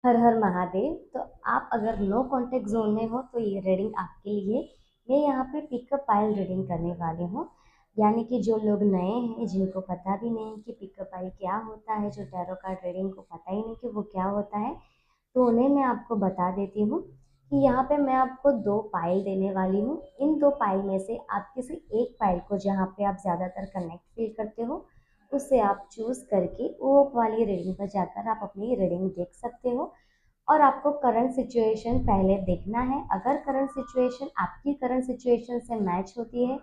हर हर महादेव। तो आप अगर नो कांटेक्ट जोन में हो तो ये रीडिंग आपके लिए। मैं यहाँ पे पिकअप पाइल रीडिंग करने वाली हूँ। यानी कि जो लोग नए हैं, जिनको पता भी नहीं कि पिकअप पाइल क्या होता है, जो टैरो कार्ड रीडिंग को पता ही नहीं कि वो क्या होता है, तो उन्हें मैं आपको बता देती हूँ कि यहाँ पे मैं आपको दो पाइल देने वाली हूँ। इन दो पाइल में से आप किसी एक पाइल को, जहाँ पे आप ज़्यादातर कनेक्ट फील करते हो, उससे आप चूज़ करके वो वाली रीडिंग पर जाकर आप अपनी रीडिंग देख सकते हो। और आपको करंट सिचुएशन पहले देखना है। अगर करंट सिचुएशन आपकी करंट सिचुएशन से मैच होती है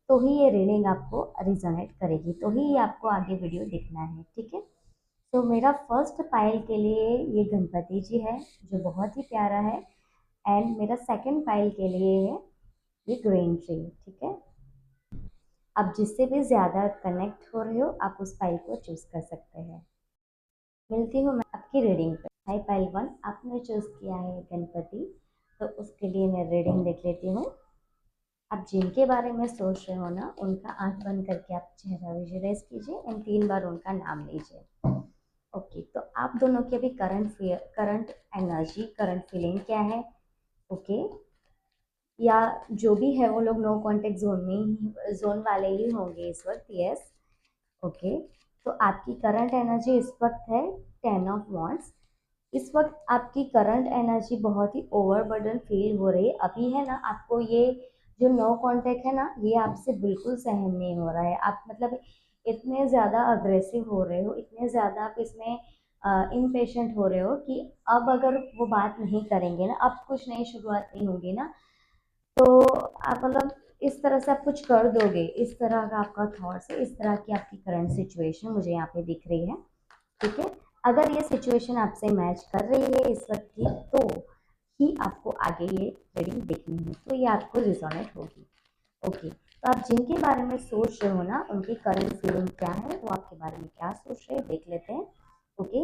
तो ही ये रीडिंग आपको रिजोनेट करेगी, तो ही ये आपको आगे वीडियो देखना है, ठीक है। तो मेरा फर्स्ट पाइल के लिए ये गणपति जी है, जो बहुत ही प्यारा है। एंड मेरा सेकंड पाइल के लिए है ये ग्रीन ट्री, ठीक है। आप जिससे भी ज़्यादा कनेक्ट हो रहे हो आप उस पाइल को चूज़ कर सकते हैं। मिलती हूँ मैं आपकी रीडिंग पे। हाई पाइल वन, आपने चूज़ किया है गणपति, तो उसके लिए मैं रीडिंग देख लेती हूँ। आप जिनके बारे में सोच रहे हो ना, उनका आंख बंद करके आप चेहरा विजुअलाइज कीजिए एंड 3 बार उनका नाम लीजिए। ओके, तो आप दोनों की अभी करंट एनर्जी, करंट फीलिंग क्या है? ओके, या जो भी है वो लोग नो कांटेक्ट जोन में ही, जोन वाले ही होंगे इस वक्त। Yes, okay. तो आपकी करंट एनर्जी इस वक्त है 10 ऑफ वॉन्ड्स। इस वक्त आपकी करंट एनर्जी बहुत ही ओवरबर्डन फील हो रही है अभी, है ना। आपको ये जो नो कांटेक्ट है ना, ये आपसे बिल्कुल सहन नहीं हो रहा है। आप मतलब इतने ज़्यादा अग्रेसिव हो रहे हो, इतने ज़्यादा आप इसमें इम्पेशेंट हो रहे हो कि अब अगर वो बात नहीं करेंगे ना, अब कुछ नई शुरुआत नहीं होगी ना, तो आप मतलब इस तरह से आप कुछ कर दोगे। इस तरह का आपका थॉट्स है, इस तरह की आपकी करंट सिचुएशन मुझे यहाँ पे दिख रही है, ठीक है। अगर ये सिचुएशन आपसे मैच कर रही है इस वक्त की, तो ही आपको आगे ये रीडिंग देखनी है, तो ये आपको रिजोनेट होगी। ओके, तो आप जिनके बारे में सोच रहे हो ना, उनकी करंट फीलिंग क्या है, वो आपके बारे में क्या सोच रहे हैं, देख लेते हैं। ओके,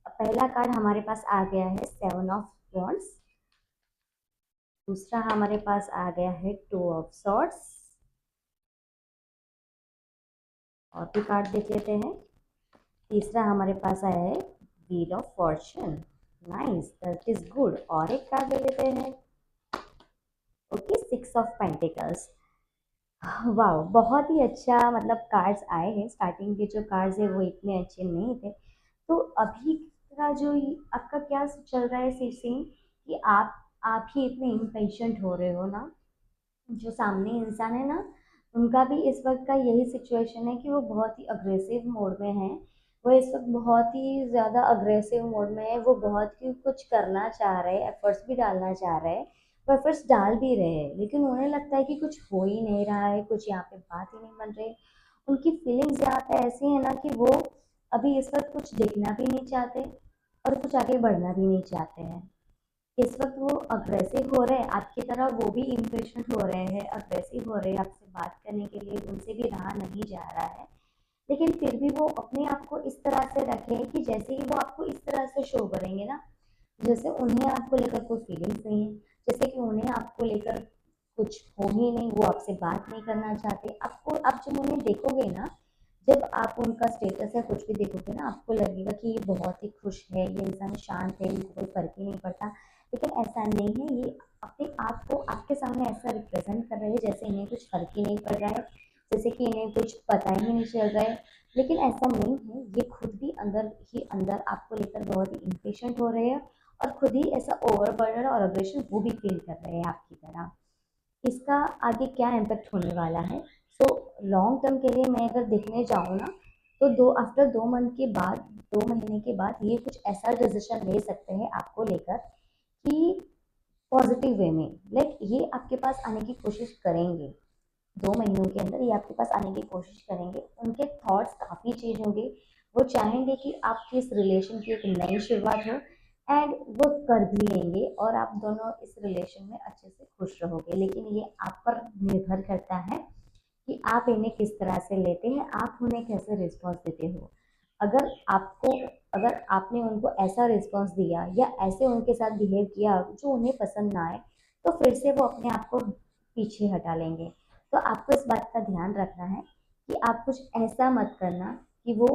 पहला कार्ड हमारे पास आ गया है 7 ऑफ वॉन्ड्स। दूसरा हमारे पास आ गया है 2 ऑफ सॉर्ड्स। और भी कार्ड देख लेते हैं। तीसरा हमारे पास आया है wheel of Fortune. Nice, that is good. और एक कार्ड ले लेते हैं। Okay, 6 of pentacles. वाह, बहुत ही अच्छा मतलब कार्ड्स आए हैं। स्टार्टिंग के जो कार्ड्स है वो इतने अच्छे नहीं थे। तो अभी का जो आपका क्या चल रहा है सीन, कि आप ही इतने इम्पेशेंट हो रहे हो ना। जो सामने इंसान है ना, उनका भी इस वक्त का यही सिचुएशन है कि वो बहुत ही अग्रेसिव मोड में है। वो इस वक्त बहुत ही ज़्यादा अग्रेसिव मोड में है। वो बहुत ही कुछ करना चाह रहे हैं, एफर्ट्स भी डालना चाह रहे हैं, वो एफर्ट्स डाल भी रहे हैं, लेकिन उन्हें लगता है कि कुछ हो ही नहीं रहा है, कुछ यहाँ पे बात ही नहीं बन रही। उनकी फीलिंग्स यहाँ पे ऐसी है ना कि वो अभी इस वक्त कुछ देखना भी नहीं चाहते और कुछ आगे बढ़ना भी नहीं चाहते हैं। इस वक्त वो अग्रेसिव हो रहे हैं आपकी तरह, वो भी इम्पेशेंट हो रहे हैं, अग्रेसिव हो रहे हैं आपसे बात करने के लिए, उनसे भी रहा नहीं जा रहा है। लेकिन फिर भी वो अपने आप को इस तरह से रखे कि जैसे ही वो आपको इस तरह से शो करेंगे ना, जैसे उन्हें आपको लेकर कोई फीलिंग्स नहीं है, जैसे कि उन्हें आपको लेकर कुछ हो ही नहीं, वो आपसे बात नहीं करना चाहते। आपको आप जब उन्हें देखोगे ना, जब आप उनका स्टेटस या कुछ भी देखोगे ना, आपको लगेगा कि ये बहुत ही खुश है, ये इंसान शांत है, इनको कोई फर्क ही नहीं पड़ता। लेकिन ऐसा नहीं है। ये अपने आप को आपके सामने ऐसा रिप्रेजेंट कर रहे हैं जैसे इन्हें कुछ फर्क ही नहीं पड़ रहा है, जैसे कि इन्हें कुछ पता ही नहीं चल रहा है। लेकिन ऐसा नहीं है, ये खुद भी अंदर ही अंदर आपको लेकर बहुत ही इम्पेशेंट हो रहे हैं और खुद ही ऐसा ओवरबर्डन और अग्रेशन वो भी फील कर रहे हैं आपकी तरह। इसका आगे क्या इम्पैक्ट होने वाला है? सो लॉन्ग टर्म के लिए मैं अगर देखने जाऊँ ना, तो दो आफ्टर 2 मंथ के बाद, 2 महीने के बाद ये कुछ ऐसा डिसीजन ले सकते हैं आपको लेकर कि पॉजिटिव वे में, लाइक ये आपके पास आने की कोशिश करेंगे। 2 महीनों के अंदर ये आपके पास आने की कोशिश करेंगे। उनके थॉट्स काफ़ी चेंज होंगे। वो चाहेंगे कि आपकी इस रिलेशन की एक नई शुरुआत हो, एंड वो कर भी लेंगे और आप दोनों इस रिलेशन में अच्छे से खुश रहोगे। लेकिन ये आप पर निर्भर करता है कि आप इन्हें किस तरह से लेते हैं, आप उन्हें कैसे रिस्पॉन्स देते हो। अगर आपको अगर आपने उनको ऐसा रिस्पॉन्स दिया या ऐसे उनके साथ बिहेव किया जो उन्हें पसंद ना आए, तो फिर से वो अपने आप को पीछे हटा लेंगे। तो आपको इस बात का ध्यान रखना है कि आप कुछ ऐसा मत करना कि वो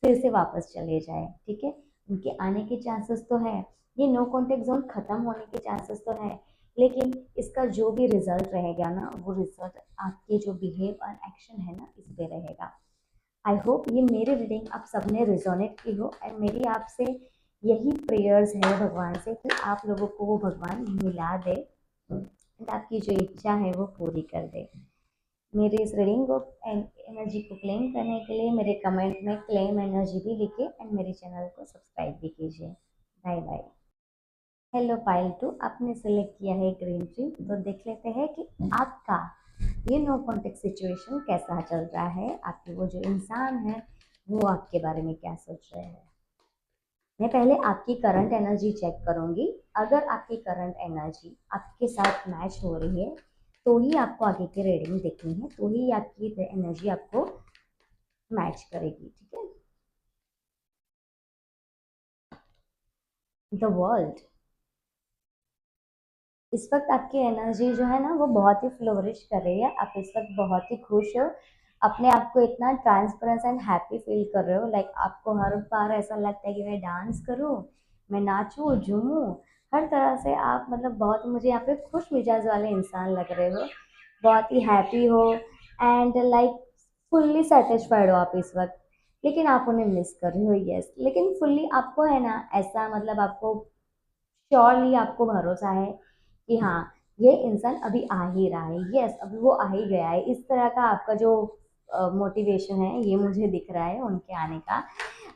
फिर से वापस चले जाए, ठीक है। उनके आने के चांसेस तो है, ये नो कॉन्टेक्ट जोन खत्म होने के चांसेस तो है, लेकिन इसका जो भी रिजल्ट रहेगा ना, वो रिजल्ट आपके जो बिहेव और एक्शन है ना, इस पे रहेगा। आई होप ये मेरी रीडिंग आप सबने रिजोनेट की हो, एंड मेरी आपसे यही प्रेयर्स है भगवान से कि आप लोगों को वो भगवान मिला दे, एंड आपकी जो इच्छा है वो पूरी कर दे। मेरी इस रीडिंग को एनर्जी को क्लेम करने के लिए मेरे कमेंट में क्लेम एनर्जी भी लिखिए, एंड मेरे चैनल को सब्सक्राइब भी कीजिए। Bye bye. Hello pile two, आपने सेलेक्ट किया है ग्रीन ट्री, तो देख लेते हैं कि आपका ये नो कॉन्टेक्ट सिचुएशन कैसा चल रहा है, आपके वो जो इंसान है वो आपके बारे में क्या सोच रहे हैं। मैं पहले आपकी करंट एनर्जी चेक करूंगी। अगर आपकी करंट एनर्जी आपके साथ मैच हो रही है तो ही आपको आगे की रीडिंग देखनी है, तो ही आपकी एनर्जी आपको मैच करेगी, ठीक है। द वर्ल्ड, इस वक्त आपकी एनर्जी जो है ना वो बहुत ही फ्लोरिश कर रही है। आप इस वक्त बहुत ही खुश हो, अपने आप को इतना ट्रांसपेरेंस एंड हैप्पी फील कर रहे हो। लाइक आपको हर बार ऐसा लगता है कि मैं डांस करूं, मैं नाचूं झूमूं, हर तरह से आप मतलब बहुत, मुझे यहाँ पे खुश मिजाज वाले इंसान लग रहे हो, बहुत ही हैप्पी हो, एंड लाइक फुल्ली सेटिस्फाइड हो आप इस वक्त। लेकिन आप उन्हें मिस कर रहे हो, यस, लेकिन फुल्ली आपको है ना ऐसा, मतलब आपको श्योरली आपको भरोसा है कि हाँ, ये इंसान अभी आ ही रहा है, यस अभी वो आ ही गया है। इस तरह का आपका जो मोटिवेशन है ये मुझे दिख रहा है उनके आने का।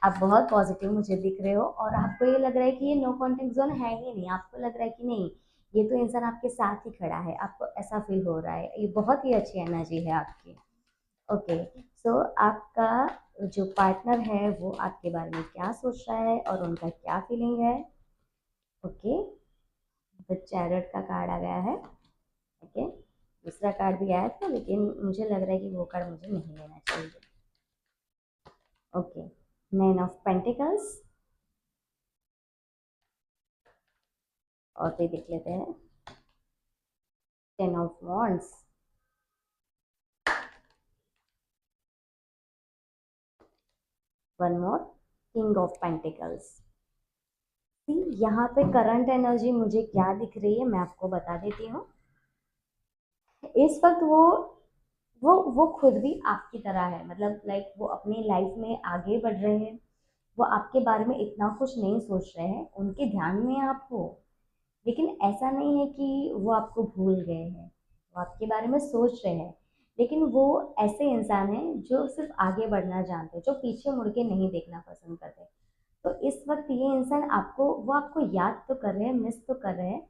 आप बहुत पॉजिटिव मुझे दिख रहे हो, और आपको ये लग रहा है कि ये नो कॉन्टेक्ट जोन है ही नहीं, आपको लग रहा है कि नहीं, ये तो इंसान आपके साथ ही खड़ा है, आपको ऐसा फील हो रहा है। ये बहुत ही अच्छी एनर्जी है आपकी। ओके, सो आपका जो पार्टनर है वो आपके बारे में क्या सोच रहा है और उनका क्या फीलिंग है। ओके, द चैरियट का कार्ड आ गया है। ओके, दूसरा कार्ड भी आया था, लेकिन मुझे लग रहा है कि वो कार्ड मुझे नहीं लेना चाहिए। ओके, नाइन ऑफ पेंटिकल्स, और भी देख लेते हैं, ten of wands, one more, king of pentacles. यहाँ पे करंट एनर्जी मुझे क्या दिख रही है मैं आपको बता देती हूँ। इस वक्त वो खुद भी आपकी तरह है, मतलब लाइक वो अपनी लाइफ में आगे बढ़ रहे हैं, वो आपके बारे में इतना कुछ नहीं सोच रहे हैं, उनके ध्यान में आप हो, लेकिन ऐसा नहीं है कि वो आपको भूल गए हैं, वो आपके बारे में सोच रहे हैं, लेकिन वो ऐसे इंसान हैं जो सिर्फ आगे बढ़ना जानते हैं, जो पीछे मुड़ के नहीं देखना पसंद करते। तो इस वक्त ये इंसान आपको, वो आपको याद तो कर रहे हैं, मिस तो कर रहे हैं,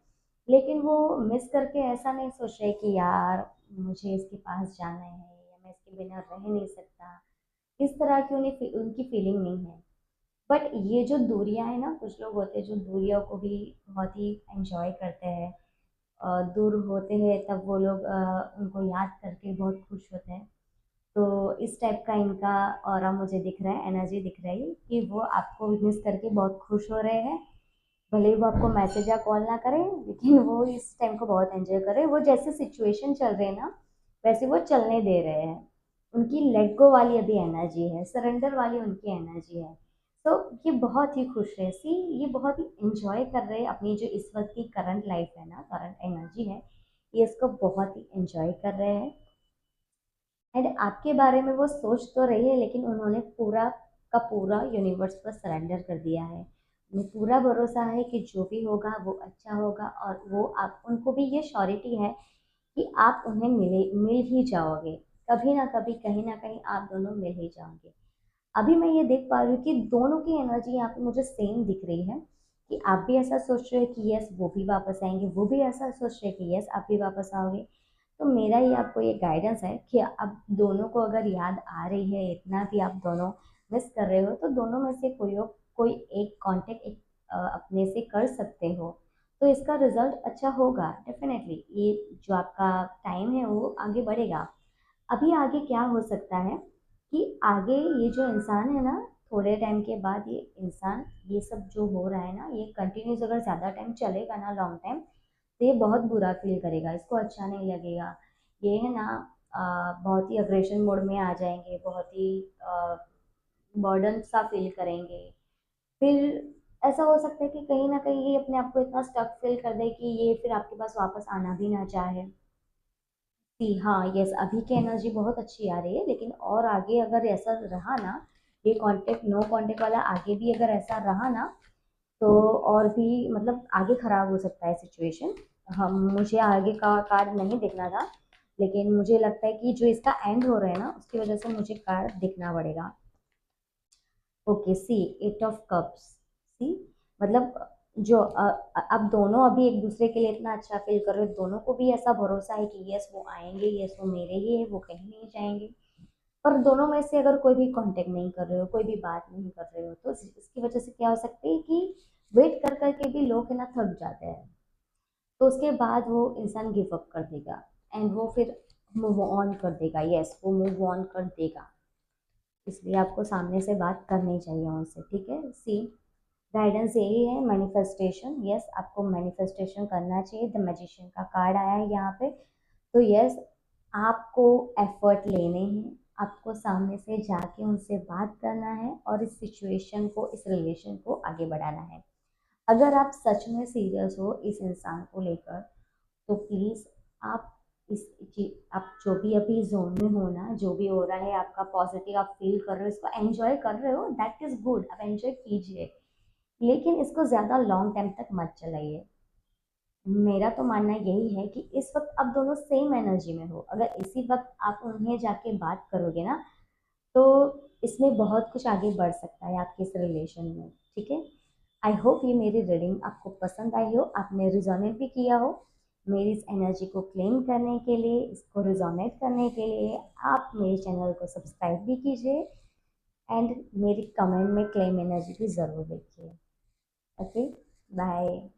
लेकिन वो मिस करके ऐसा नहीं सोच रहे कि यार मुझे इसके पास जाना है या मैं इसके बिना रह नहीं सकता, इस तरह की उनकी फीलिंग नहीं है। बट ये जो दूरियां है ना, कुछ लोग होते हैं जो दूरियों को भी बहुत ही एंजॉय करते हैं, दूर होते हैं तब वो लोग उनको याद करके बहुत खुश होते हैं। तो इस टाइप का इनका ऑरा मुझे दिख रहा है, एनर्जी दिख रही है कि वो आपको मिस करके बहुत खुश हो रहे हैं। भले ही वो आपको मैसेज या कॉल ना करें, लेकिन वो इस टाइम को बहुत एंजॉय कर रहे हैं। वो जैसे सिचुएशन चल रहे हैं ना वैसे वो चलने दे रहे हैं। उनकी लेट गो वाली अभी एनर्जी है, सरेंडर वाली उनकी एनर्जी है। तो ये बहुत ही खुश है, सी ये बहुत ही इंजॉय कर रहे हैं अपनी जो इस वक्त की करंट लाइफ है ना, करंट एनर्जी है, ये इसको बहुत ही इंजॉय कर रहे हैं। एंड आपके बारे में वो सोच तो रही है, लेकिन उन्होंने पूरा का पूरा यूनिवर्स पर सरेंडर कर दिया है। उन्हें पूरा भरोसा है कि जो भी होगा वो अच्छा होगा, और वो आप, उनको भी ये श्योरिटी है कि आप उन्हें मिल ही जाओगे, कभी ना कभी कहीं ना कहीं आप दोनों मिल ही जाओगे। अभी मैं ये देख पा रही हूँ कि दोनों की एनर्जी यहाँ पे मुझे सेम दिख रही है, कि आप भी ऐसा सोच रहे हो कि यस वो भी वापस आएंगे, वो भी ऐसा सोच रहे हैं कि यस आप भी वापस आओगे। तो मेरा ही आपको ये गाइडेंस है कि अब दोनों को अगर याद आ रही है, इतना भी आप दोनों मिस कर रहे हो, तो दोनों में से कोई एक कांटेक्ट एक अपने से कर सकते हो, तो इसका रिजल्ट अच्छा होगा डेफिनेटली। ये जो आपका टाइम है वो आगे बढ़ेगा। अभी आगे क्या हो सकता है कि आगे ये जो इंसान है ना, थोड़े टाइम के बाद ये इंसान, ये सब जो हो रहा है ना, ये कंटिन्यूस अगर ज़्यादा टाइम चलेगा ना, लॉन्ग टाइम, तो ये बहुत बुरा फील करेगा, इसको अच्छा नहीं लगेगा। ये है ना, बहुत ही अग्रेशन मोड में आ जाएंगे, बहुत ही बर्डन सा फील करेंगे। फिर ऐसा हो सकता है कि कहीं ना कहीं ये अपने आप को इतना स्टक फील कर दे कि ये फिर आपके पास वापस आना भी ना चाहे। जी हाँ, यस, अभी की एनर्जी बहुत अच्छी आ रही है, लेकिन और आगे अगर ऐसा रहा ना, ये कांटेक्ट नो कांटेक्ट वाला आगे भी अगर ऐसा रहा ना, तो और भी मतलब आगे खराब हो सकता है सिचुएशन। हम मुझे आगे का कार्ड नहीं देखना था, लेकिन मुझे लगता है कि जो इसका एंड हो रहा है ना, उसकी वजह से मुझे कार्ड दिखना पड़ेगा। Okay, see, eight of cups. See, मतलब जो अब दोनों अभी एक दूसरे के लिए इतना अच्छा फील कर रहे हो, दोनों को भी ऐसा भरोसा है कि यस वो आएंगे, यस वो मेरे ही है, वो कहीं नहीं जाएंगे। पर दोनों में से अगर कोई भी कांटेक्ट नहीं कर रहे हो, कोई भी बात नहीं कर रहे हो, तो इसकी वजह से क्या हो सकती है कि वेट कर करके भी लोग है ना थक जाते हैं। तो उसके बाद वो इंसान गिव अप कर देगा, एंड वो फिर मूव ऑन कर देगा। यस, वो मूव ऑन कर देगा। इसलिए आपको सामने से बात करनी चाहिए उनसे, ठीक है। सी, गाइडेंस यही है, मैनिफेस्टेशन। यस, आपको मैनिफेस्टेशन करना चाहिए। द मैजिशियन का कार्ड आया है यहाँ पे। तो यस, आपको एफर्ट लेने हैं, आपको सामने से जाके उनसे बात करना है और इस सिचुएशन को, इस रिलेशन को आगे बढ़ाना है। अगर आप सच में सीरियस हो इस इंसान को लेकर, तो प्लीज़ आप इस आप जो भी अभी जोन में हो ना, जो भी हो रहा है आपका पॉजिटिव आप फील कर रहे हो, इसको एंजॉय कर रहे हो, दैट इज़ गुड, आप एंजॉय कीजिए। लेकिन इसको ज़्यादा लॉन्ग टाइम तक मत चलाइए। मेरा तो मानना यही है कि इस वक्त आप दोनों सेम एनर्जी में हो, अगर इसी वक्त आप उन्हें जाके बात करोगे ना, तो इसमें बहुत कुछ आगे बढ़ सकता है आपके इस रिलेशन में, ठीक है। आई होप ये मेरी रीडिंग आपको पसंद आई हो, आपने रिजोनेट भी किया हो। मेरी इस एनर्जी को क्लेम करने के लिए, इसको रिजोनेट करने के लिए आप मेरे चैनल को सब्सक्राइब भी कीजिए, एंड मेरी कमेंट में क्लेम एनर्जी भी ज़रूर देखिए। Okay, bye.